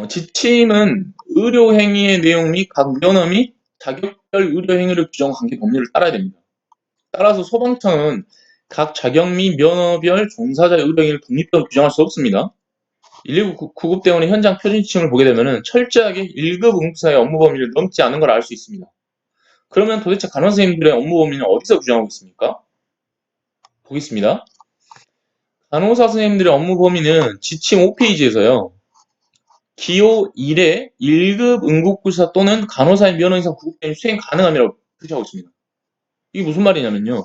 지침은 의료행위의 내용 및 각 면허 및 자격별 의료행위를 규정한 관계 법률을 따라야 됩니다. 따라서 소방청은 각 자격 및 면허별 종사자의 의료행위를 독립적으로 규정할 수 없습니다. 119 구급대원의 현장 표준 지침을 보게 되면 철저하게 1급 응급사의 업무 범위를 넘지 않은 걸 알 수 있습니다. 그러면 도대체 간호사 선생님들의 업무 범위는 어디서 규정하고 있습니까? 보겠습니다. 간호사 선생님들의 업무 범위는 지침 5페이지에서요. 기호 1에 1급 응급구조사 또는 간호사의 면허 이상 구급대원이 수행 가능함이라고 표시하고 있습니다. 이게 무슨 말이냐면요.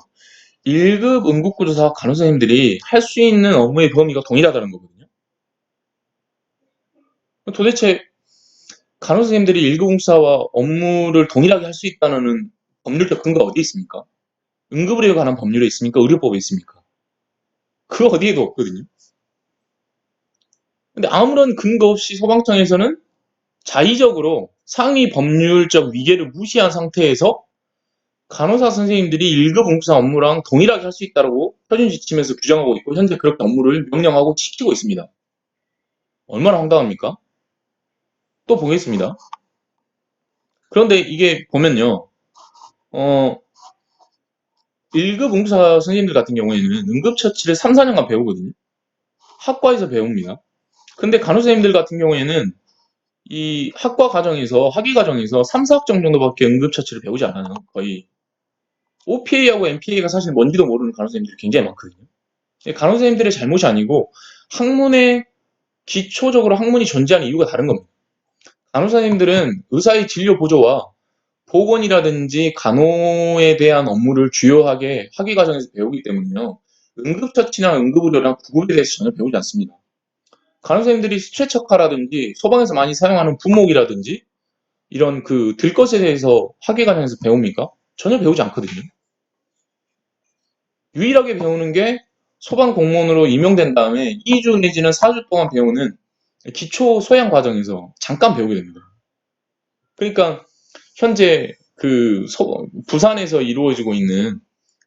1급 응급구조사와 간호사 선생님들이 할 수 있는 업무의 범위가 동일하다는 거거든요. 도대체 간호사 선생님들이 1급 응급사와 업무를 동일하게 할 수 있다는 법률적 근거가 어디에 있습니까? 응급의료에 관한 법률에 있습니까? 의료법에 있습니까? 그 어디에도 없거든요. 근데 아무런 근거 없이 소방청에서는 자의적으로 상위 법률적 위계를 무시한 상태에서 간호사 선생님들이 1급 응급사 업무랑 동일하게 할 수 있다고 표준 지침에서 규정하고 있고 현재 그렇게 업무를 명령하고 지키고 있습니다. 얼마나 황당합니까? 또 보겠습니다. 그런데 이게 보면요. 1급 응급사 선생님들 같은 경우에는 응급처치를 3, 4년간 배우거든요. 학과에서 배웁니다. 근데 간호사님들 같은 경우에는 이 학과 과정에서 학위 과정에서 3, 4학점 정도밖에 응급처치를 배우지 않아요. 거의 OPA하고 MPA가 사실 뭔지도 모르는 간호사님들이 굉장히 많거든요. 간호사님들의 잘못이 아니고 학문에 기초적으로 학문이 존재하는 이유가 다른 겁니다. 간호사님들은 의사의 진료 보조와 보건이라든지 간호에 대한 업무를 주요하게 학위 과정에서 배우기 때문에요. 응급처치나 응급의료랑 구급에 대해서 전혀 배우지 않습니다. 간호사님들이 스트레처카라든지 소방에서 많이 사용하는 분목이라든지 이런 그 들것에 대해서 학위 과정에서 배웁니까? 전혀 배우지 않거든요. 유일하게 배우는 게 소방 공무원으로 임용된 다음에 2주 내지는 4주 동안 배우는 기초 소양 과정에서 잠깐 배우게 됩니다. 그러니까 현재 부산에서 이루어지고 있는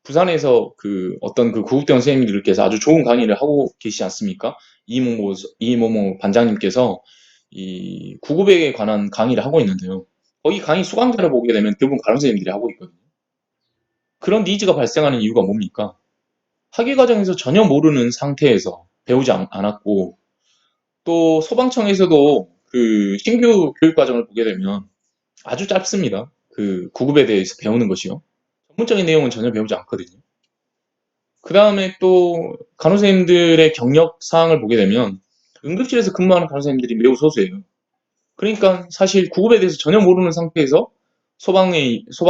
부산에서 그 어떤 그 구급대원 선생님들께서 아주 좋은 강의를 하고 계시지 않습니까? 이모모 반장님께서 이 구급에 관한 강의를 하고 있는데요. 거기 강의 수강자를 보게 되면 대부분 간호 선생님들이 하고 있거든요. 그런 니즈가 발생하는 이유가 뭡니까? 학위 과정에서 전혀 모르는 상태에서 배우지 않았고 또 소방청에서도 그 신규 교육 과정을 보게 되면 아주 짧습니다. 그 구급에 대해서 배우는 것이요. 전문적인 내용은 전혀 배우지 않거든요. 그 다음에 또 간호사님들의 경력 사항을 보게 되면 응급실에서 근무하는 간호사님들이 매우 소수예요. 그러니까 사실 구급에 대해서 전혀 모르는 상태에서 소방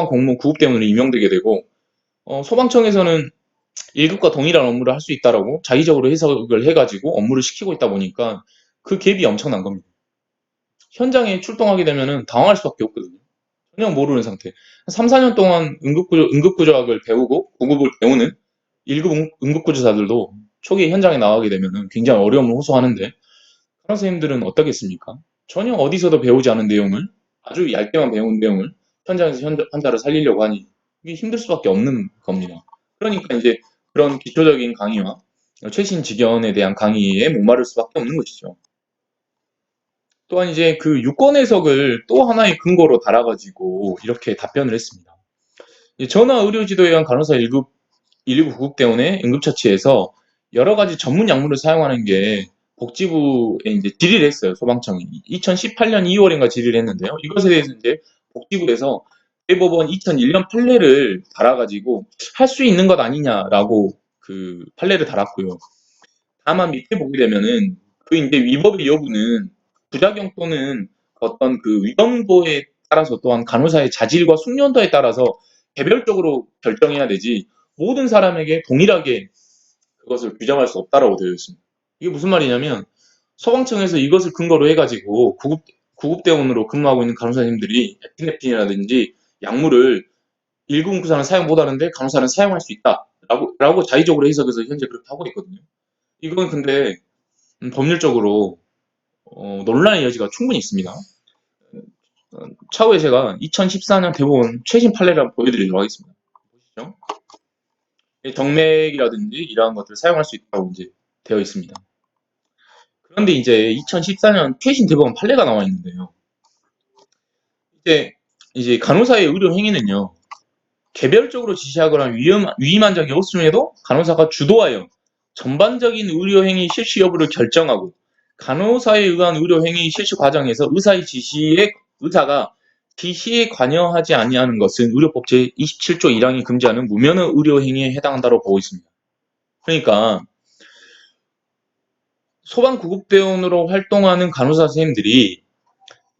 공무원 구급대원으로 임명되게 되고 소방청에서는 1급과 동일한 업무를 할 수 있다라고 자의적으로 해석을 해가지고 업무를 시키고 있다 보니까 그 갭이 엄청난 겁니다. 현장에 출동하게 되면 당황할 수밖에 없거든요. 전혀 모르는 상태. 3, 4년 동안 응급구조학을 배우고 구급을 배우는 1급 응급구조사들도 초기에 현장에 나가게 되면 굉장히 어려움을 호소하는데 간호 선생님들은 어떻겠습니까? 전혀 어디서도 배우지 않은 내용을 아주 얇게만 배운 내용을 현장에서 환자를 살리려고 하니 이게 힘들 수밖에 없는 겁니다. 그러니까 이제 그런 기초적인 강의와 최신 직연에 대한 강의에 목마를 수밖에 없는 것이죠. 또한 이제 그 유권 해석을 또 하나의 근거로 달아가지고 이렇게 답변을 했습니다. 전화 의료 지도에 의한 간호사 119 구급대원의 응급처치에서 여러 가지 전문 약물을 사용하는 게 복지부에 이제 질의를 했어요. 소방청이 2018년 2월인가 질의를 했는데요. 이것에 대해서 이제 복지부에서 대법원 2001년 판례를 달아가지고 할 수 있는 것 아니냐라고 그 판례를 달았고요. 다만 밑에 보게 되면은 그 이제 위법의 여부는 부작용 또는 어떤 그 위험도에 따라서 또한 간호사의 자질과 숙련도에 따라서 개별적으로 결정해야 되지 모든 사람에게 동일하게 그것을 규정할 수 없다라고 되어 있습니다. 이게 무슨 말이냐면 소방청에서 이것을 근거로 해가지고 구급대원으로 근무하고 있는 간호사님들이 에피네프린이라든지 약물을 119사는 사용 못하는데 간호사는 사용할 수 있다라고 자의적으로 해석해서 현재 그렇게 하고 있거든요. 이건 근데 법률적으로 논란의 여지가 충분히 있습니다. 차후에 제가 2014년 대법원 최신 판례를 한번 보여드리도록 하겠습니다. 보시죠. 정맥이라든지 이러한 것들을 사용할 수 있다고 이제 되어 있습니다. 그런데 이제 2014년 최신 대법원 판례가 나와 있는데요. 이제 간호사의 의료 행위는요, 개별적으로 지시하거나 위임한 적이 없음에도 간호사가 주도하여 전반적인 의료 행위 실시 여부를 결정하고 간호사에 의한 의료 행위 실시 과정에서 의사가 지시에 관여하지 아니하는 것은 의료법 제27조 1항이 금지하는 무면허 의료 행위에 해당한다고 보고 있습니다. 그러니까 소방구급대원으로 활동하는 간호사 선생님들이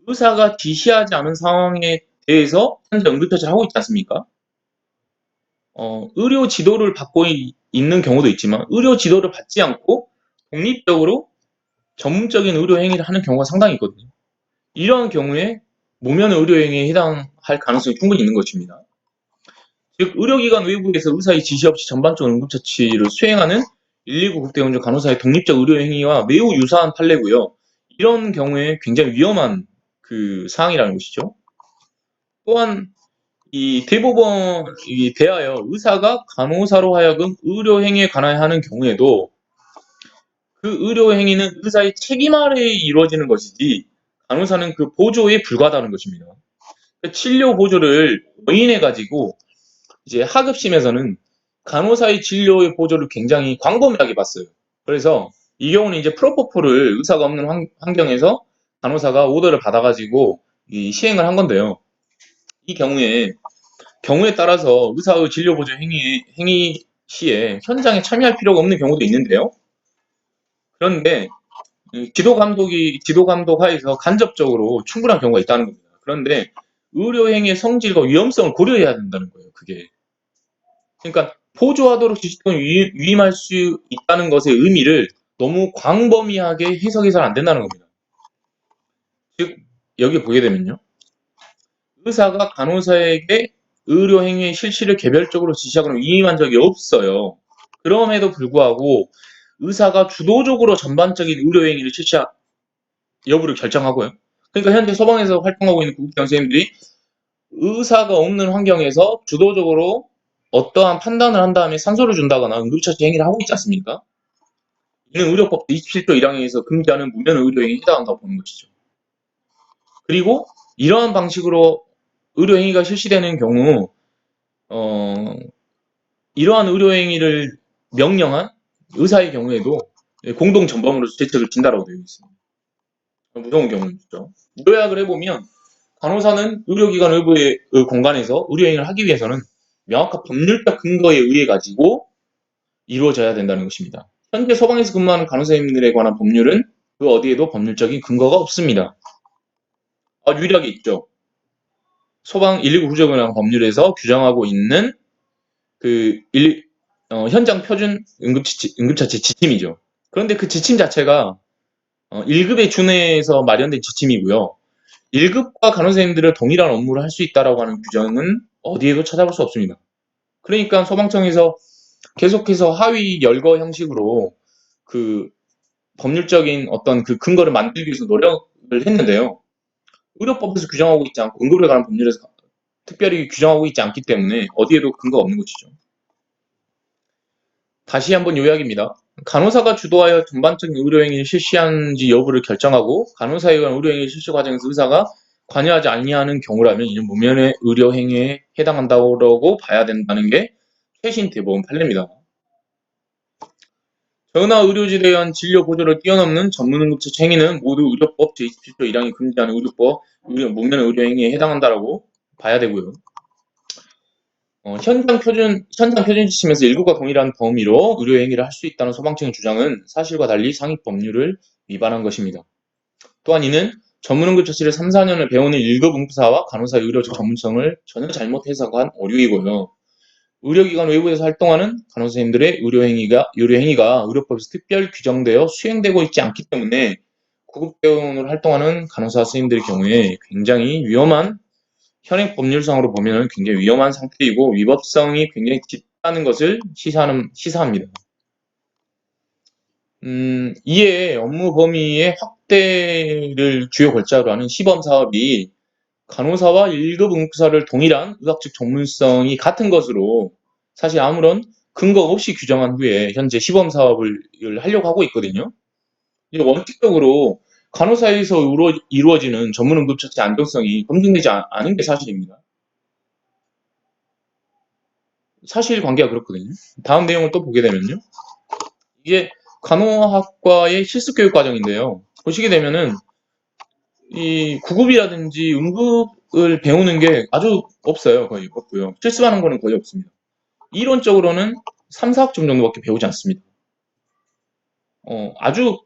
의사가 지시하지 않은 상황에 대해서 현재 응급처치를 하고 있지 않습니까? 의료 지도를 받고 있는 경우도 있지만 의료 지도를 받지 않고 독립적으로 전문적인 의료 행위를 하는 경우가 상당히 있거든요. 이러한 경우에 무면허 의료 행위에 해당할 가능성이 충분히 있는 것입니다. 즉 의료기관 외부에서 의사의 지시 없이 전반적으로 응급처치를 수행하는 119 국대원조 간호사의 독립적 의료 행위와 매우 유사한 판례고요. 이런 경우에 굉장히 위험한 그 사항이라는 것이죠. 또한 이 대법원이 대하여 의사가 간호사로 하여금 의료 행위에 관하여 하는 경우에도 그 의료 행위는 의사의 책임 아래에 이루어지는 것이지 간호사는 그 보조에 불과하다는 것입니다. 치료 보조를 의인해 가지고 이제 하급심에서는 간호사의 진료의 보조를 굉장히 광범위하게 봤어요. 그래서 이 경우는 이제 프로포폴을 의사가 없는 환경에서 간호사가 오더를 받아가지고 시행을 한 건데요. 이 경우에 따라서 의사의 진료 보조 행위 시에 현장에 참여할 필요가 없는 경우도 있는데요. 그런데 지도 감독 하에서 간접적으로 충분한 경우가 있다는 겁니다. 그런데 의료 행위의 성질과 위험성을 고려해야 된다는 거예요. 그게. 그러니까 보조하도록 지시 또는 위임할 수 있다는 것의 의미를 너무 광범위하게 해석해서는 안 된다는 겁니다. 즉 여기 보게 되면요. 의사가 간호사에게 의료 행위의 실시를 개별적으로 지시하거나 위임한 적이 없어요. 그럼에도 불구하고 의사가 주도적으로 전반적인 의료 행위를 실시 여부를 결정하고요. 그러니까 현재 소방에서 활동하고 있는 구급대원 선생님들이 의사가 없는 환경에서 주도적으로 어떠한 판단을 한 다음에 산소를 준다거나 응급처치 행위를 하고 있지 않습니까? 이는 의료법 27조 1항에서 금지하는 무면허 의료 행위에 해당한다고 보는 것이죠. 그리고 이러한 방식으로 의료 행위가 실시되는 경우 이러한 의료 행위를 명령한 의사의 경우에도 공동 전범으로서 대책을 진다라고 되어 있습니다. 무서운 경우죠. 요약을 해보면 간호사는 의료기관 외부의 공간에서 의료행위를 하기 위해서는 명확한 법률적 근거에 의해 가지고 이루어져야 된다는 것입니다. 현재 소방에서 근무하는 간호사님들에 관한 법률은 그 어디에도 법률적인 근거가 없습니다. 유일하게 있죠. 소방 119 구조에 관한 법률에서 규정하고 있는 현장 표준 응급처치 지침이죠. 그런데 그 지침 자체가 1급에 준해서 마련된 지침이고요. 1급과 간호사님들을 동일한 업무를 할 수 있다라고 하는 규정은 어디에도 찾아볼 수 없습니다. 그러니까 소방청에서 계속해서 하위 열거 형식으로 그 법률적인 어떤 그 근거를 만들기 위해서 노력을 했는데요. 의료법에서 규정하고 있지 않고 응급에 관한 법률에서 특별히 규정하고 있지 않기 때문에 어디에도 근거가 없는 것이죠. 다시 한번 요약입니다. 간호사가 주도하여 전반적인 의료행위를 실시한지 여부를 결정하고 간호사에 의한 의료행위 실시 과정에서 의사가 관여하지 아니하는 경우라면 이는 무면허 의료행위에 해당한다고 봐야 된다는 게 최신 대법원 판례입니다. 전화 의료진에 의한 진료 보조를 뛰어넘는 전문 응급처치 행위는 모두 의료법 제27조 1항이 금지하는 무면허 의료행위에 해당한다라고 봐야 되고요. 현장 표준 지침에서 1급과 동일한 범위로 의료행위를 할 수 있다는 소방청의 주장은 사실과 달리 상위 법률을 위반한 것입니다. 또한 이는 전문응급처치를 3, 4년을 배우는 1급 응급사와 간호사의 의료적 전문성을 전혀 잘못 해석한 오류이고요. 의료기관 외부에서 활동하는 간호사님들의 의료행위가 의료법에서 특별 규정되어 수행되고 있지 않기 때문에 구급대원으로 활동하는 간호사 선생님들의 경우에 굉장히 위험한 현행 법률상으로 보면 굉장히 위험한 상태이고 위법성이 굉장히 짙다는 것을 시사합니다. 이에 업무 범위의 확대를 주요 골자로 하는 시범 사업이 간호사와 1급 응급사를 동일한 의학적 전문성이 같은 것으로 사실 아무런 근거 없이 규정한 후에 현재 시범 사업을 하려고 하고 있거든요. 이제 원칙적으로 간호사에서 이루어지는 전문 응급처치 안정성이 검증되지 않은 게 사실입니다. 사실관계가 그렇거든요. 다음 내용을 또 보게 되면요. 이게 간호학과의 실습교육 과정인데요. 보시게 되면은 이 구급이라든지 응급을 배우는 게 아주 없어요. 거의 없고요. 실습하는 거는 거의 없습니다. 이론적으로는 3, 4학점 정도밖에 배우지 않습니다. 아주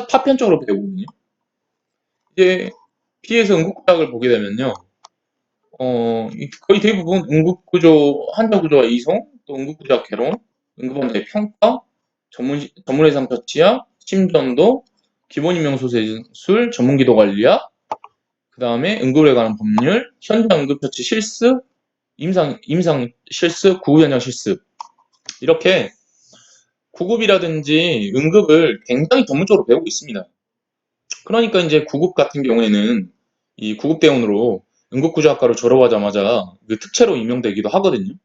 파편적으로 배우거든요. 이제 B에서 응급구조학을 보게 되면요. 거의 대부분 응급구조, 환자구조와 이송, 또 응급구조학 개론, 응급환자의 평가, 전문의상 처치약, 심전도, 기본임용소술, 전문기도 관리학, 그 다음에 응급에 관한 법률, 현장 응급처치 실습, 임상 실습, 구급 현장 실습. 이렇게 구급이라든지 응급을 굉장히 전문적으로 배우고 있습니다. 그러니까 이제 구급 같은 경우에는 이 구급대원으로 응급구조학과로 졸업하자마자 그 특채로 임명되기도 하거든요.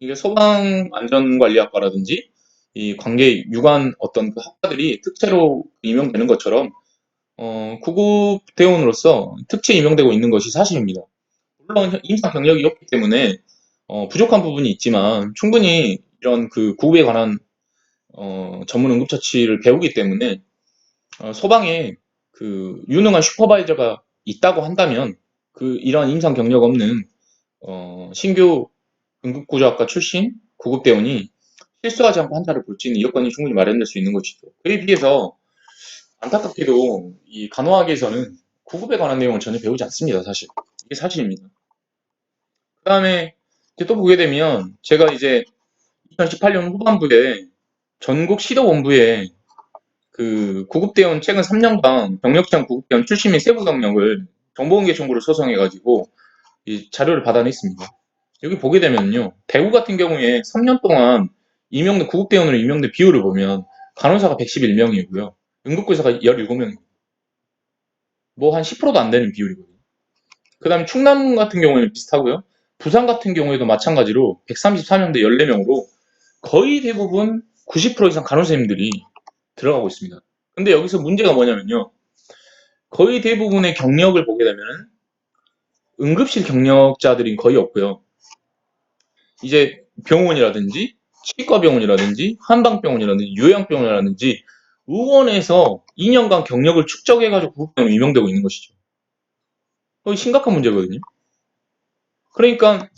이게 소방안전관리학과라든지 이 관계 유관 어떤 그 학과들이 특채로 임명되는 것처럼 구급대원으로서 특채 임명되고 있는 것이 사실입니다. 물론 임상 경력이 없기 때문에 부족한 부분이 있지만 충분히 이런 그 구급에 관한 전문 응급처치를 배우기 때문에 소방에 그 유능한 슈퍼바이저가 있다고 한다면 그 이런 임상 경력 없는 신규 응급구조학과 출신 구급대원이 실수하지 않고 환자를 볼 수 있는 여건이 충분히 마련될 수 있는 것이죠. 그에 비해서 안타깝게도 이 간호학에서는 구급에 관한 내용을 전혀 배우지 않습니다. 사실 이게 사실입니다. 그 다음에 또 보게 되면 제가 이제 2018년 후반부에 전국 시도본부에 그 구급대원 최근 3년간 경력장 구급대원 출신 및 세부 경력을 정보공개 청구를 소송해가지고 이 자료를 받아냈습니다. 여기 보게 되면요. 대구 같은 경우에 3년 동안 구급대원으로 임명된 비율을 보면 간호사가 111명이고요. 응급구조사가 17명입니다. 뭐 한 10%도 안 되는 비율이거든요. 그 다음에 충남 같은 경우에는 비슷하고요. 부산 같은 경우에도 마찬가지로 134명 대 14명으로 거의 대부분 90% 이상 간호사님들이 들어가고 있습니다. 근데 여기서 문제가 뭐냐면요. 거의 대부분의 경력을 보게 되면 응급실 경력자들이 거의 없고요. 이제 병원이라든지 치과병원이라든지 한방병원이라든지 요양병원이라든지 의원에서 2년간 경력을 축적해가지고 구급병원에 임명되고 있는 것이죠. 거의 심각한 문제거든요. 그러니까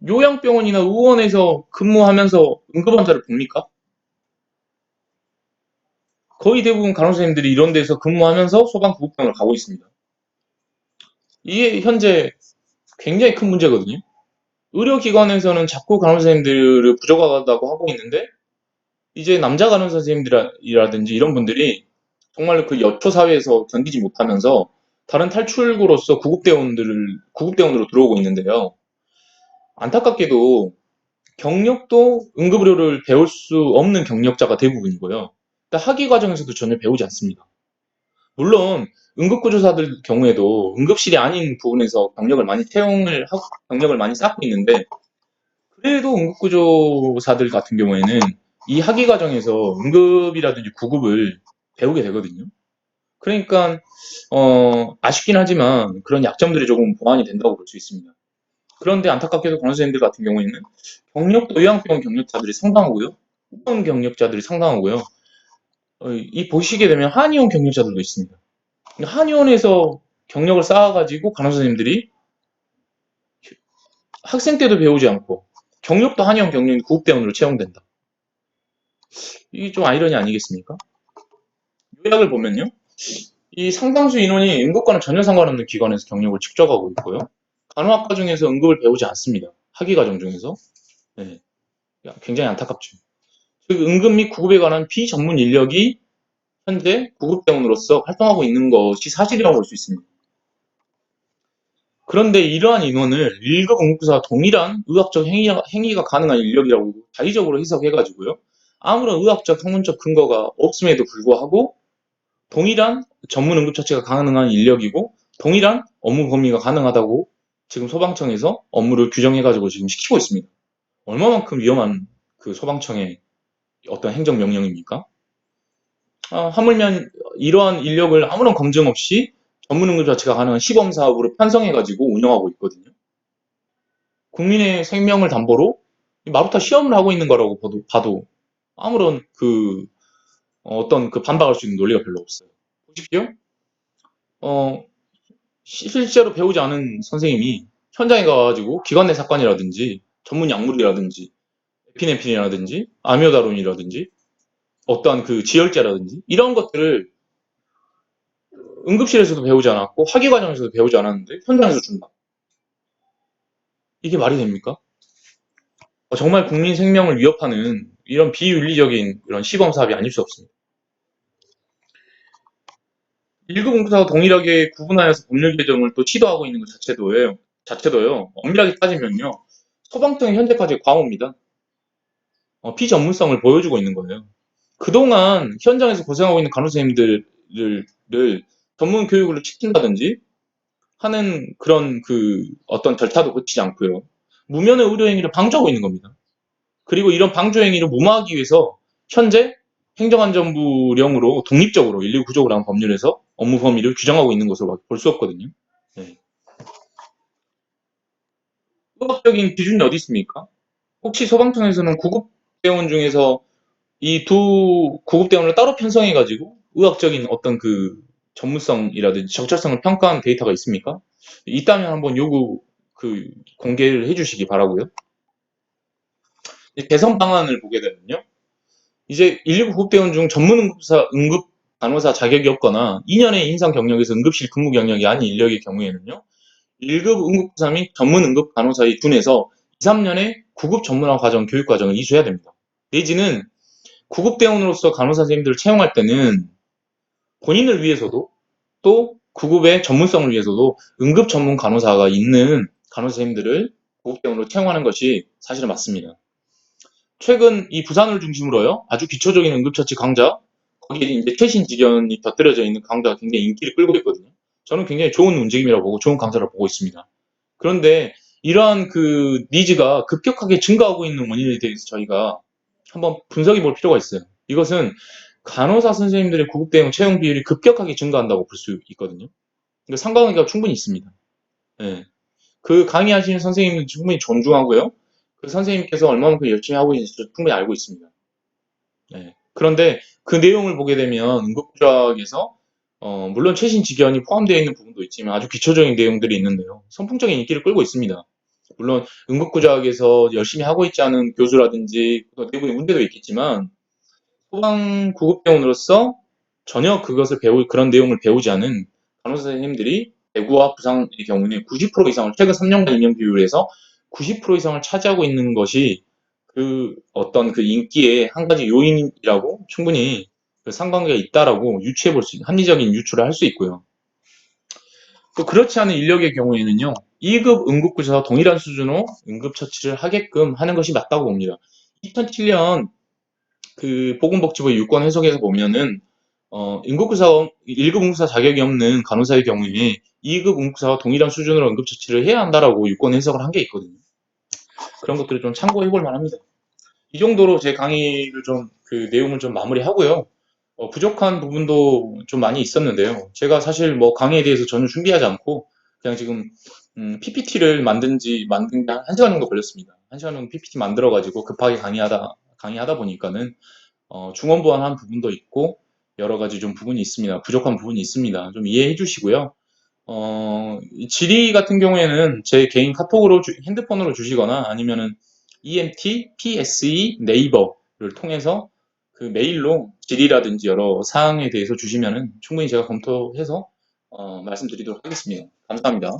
요양병원이나 의원에서 근무하면서 응급환자를 봅니까? 거의 대부분 간호사님들이 이런 데서 근무하면서 소방구급병원을 가고 있습니다. 이게 현재 굉장히 큰 문제거든요. 의료기관에서는 자꾸 간호사님들을 부족하다고 하고 있는데 이제 남자 간호사 선생님들이라든지 이런 분들이 정말 그 여초 사회에서 견디지 못하면서 다른 탈출구로서 구급대원으로 들어오고 있는데요. 안타깝게도 경력도 응급의료를 배울 수 없는 경력자가 대부분이고요. 학위 과정에서도 전혀 배우지 않습니다. 물론 응급구조사들 경우에도 응급실이 아닌 부분에서 경력을 많이 쌓고 있는데 그래도 응급구조사들 같은 경우에는 이 학위 과정에서 응급이라든지 구급을 배우게 되거든요. 그러니까 아쉽긴 하지만 그런 약점들이 조금 보완이 된다고 볼 수 있습니다. 그런데 안타깝게도 간호사님들 같은 경우에는 경력도 요양병원 경력자들이 상당하고요. 후원 경력자들이 상당하고요. 이 보시게 되면 한의원 경력자들도 있습니다. 한의원에서 경력을 쌓아가지고 간호사님들이 학생 때도 배우지 않고 경력도 한의원 경력인 구급대원으로 채용된다. 이게 좀 아이러니 아니겠습니까? 요약을 보면요. 이 상당수 인원이 응급과는 전혀 상관없는 기관에서 경력을 축적하고 있고요. 간호학과 중에서 응급을 배우지 않습니다. 학위 과정 중에서. 네. 굉장히 안타깝죠. 즉 응급 및 구급에 관한 비전문 인력이 현재 구급대원으로서 활동하고 있는 것이 사실이라고 볼 수 있습니다. 그런데 이러한 인원을 1급 응급구조와 동일한 의학적 행위가 가능한 인력이라고 자의적으로 해석해가지고요. 아무런 의학적, 학문적 근거가 없음에도 불구하고 동일한 전문 응급처치가 가능한 인력이고 동일한 업무 범위가 가능하다고 지금 소방청에서 업무를 규정해가지고 지금 시키고 있습니다. 얼마만큼 위험한 그 소방청의 어떤 행정명령입니까? 하물며 이러한 인력을 아무런 검증 없이 전문 응급 자체가 가능한 시범 사업으로 편성해가지고 운영하고 있거든요. 국민의 생명을 담보로 마루타 시험을 하고 있는 거라고 봐도 아무런 어떤 반박할 수 있는 논리가 별로 없어요. 보십시오. 어, 실제로 배우지 않은 선생님이 현장에 가가지고 기관 내 사건이라든지 전문 약물이라든지 에피네핀이라든지 아미오다론이라든지 어떠한 지혈제라든지 이런 것들을 응급실에서도 배우지 않았고 학위 과정에서도 배우지 않았는데 현장에서 준다. 이게 말이 됩니까? 정말 국민 생명을 위협하는 이런 비윤리적인 이런 시범 사업이 아닐 수 없습니다. 1급 응급사와 동일하게 구분하여서 법률 개정을 또 시도하고 있는 것 자체도요. 엄밀하게 따지면요. 소방청의 현재까지의 과오입니다. 피전문성을 보여주고 있는 거예요. 그동안 현장에서 고생하고 있는 간호사님들을 전문 교육을 시킨다든지 하는 그런 어떤 절차도 거치지 않고요. 무면의 의료행위를 방조하고 있는 겁니다. 그리고 이런 방조행위를 무마하기 위해서 현재 행정안전부령으로 독립적으로 119 구조를 한 법률에서 업무 범위를 규정하고 있는 것으로 볼 수 없거든요. 네. 의학적인 기준이 어디 있습니까? 혹시 소방청에서는 구급대원 중에서 이 두 구급대원을 따로 편성해가지고 의학적인 어떤 전문성이라든지 적절성을 평가한 데이터가 있습니까? 있다면 한번 공개를 해주시기 바라고요. 개선 방안을 보게 되면요. 이제 119 구급대원 중 전문 응급 간호사 자격이 없거나 2년의 인상 경력에서 응급실 근무 경력이 아닌 인력의 경우에는요. 1급 응급구사 및 전문 응급 간호사의 둔에서 2, 3년의 구급 전문화 과정 교육 과정을 이수해야 됩니다. 내지는 구급대원으로서 간호사 선생님들을 채용할 때는 본인을 위해서도 또 구급의 전문성을 위해서도 응급 전문 간호사가 있는 간호사 선생님들을 구급대원으로 채용하는 것이 사실은 맞습니다. 최근 이 부산을 중심으로요, 아주 기초적인 응급처치 강좌, 거기에 이제 최신 지견이 곁들여져 있는 강좌가 굉장히 인기를 끌고 있거든요. 저는 굉장히 좋은 움직임이라고 보고 좋은 강좌를 보고 있습니다. 그런데 이러한 니즈가 급격하게 증가하고 있는 원인에 대해서 저희가 한번 분석해 볼 필요가 있어요. 이것은 간호사 선생님들의 구급대응 채용 비율이 급격하게 증가한다고 볼 수 있거든요. 그러니까 상관관계가 충분히 있습니다. 네. 강의하시는 선생님은 충분히 존중하고요. 선생님께서 얼마만큼 열심히 하고 있는지 충분히 알고 있습니다. 네. 그런데 그 내용을 보게 되면 응급구조학에서 물론 최신 지견이 포함되어 있는 부분도 있지만 아주 기초적인 내용들이 있는데요. 선풍적인 인기를 끌고 있습니다. 물론 응급구조학에서 열심히 하고 있지 않은 교수라든지 내부의 문제도 있겠지만 소방 구급대원으로서 전혀 그런 내용을 배우지 않은 간호사 선생님들이 대구와 부상의 경우는 90% 이상을 최근 3년간 인명 비율에서 90% 이상을 차지하고 있는 것이 어떤 인기의 한 가지 요인이라고 충분히 상관계가 있다라고 유추해 볼 수 있는 합리적인 유추를 할 수 있고요. 또 그렇지 않은 인력의 경우에는요. 2급 응급구조사와 동일한 수준으로 응급처치를 하게끔 하는 것이 맞다고 봅니다. 2007년 보건복지부의 유권 해석에서 보면은 1급 응급사 자격이 없는 간호사의 경우에 2급 응급사와 동일한 수준으로 응급처치를 해야 한다라고 유권 해석을 한 게 있거든요. 그런 것들을 좀 참고해 볼 만합니다. 이 정도로 제 강의를 내용을 좀 마무리하고요. 부족한 부분도 좀 많이 있었는데요. 제가 사실 강의에 대해서 전혀 준비하지 않고 그냥 지금 PPT를 만든 게 한 1시간 정도 걸렸습니다. 1시간 정도 PPT 만들어가지고 급하게 강의하다 보니까는 중원부원한 부분도 있고 여러 가지 좀 부분이 있습니다. 부족한 부분이 있습니다. 좀 이해해 주시고요. 질의 같은 경우에는 제 개인 카톡으로 핸드폰으로 주시거나 아니면은 EMT, PSE, 네이버를 통해서 메일로 질의라든지 여러 사항에 대해서 주시면은 충분히 제가 검토해서 말씀드리도록 하겠습니다. 감사합니다.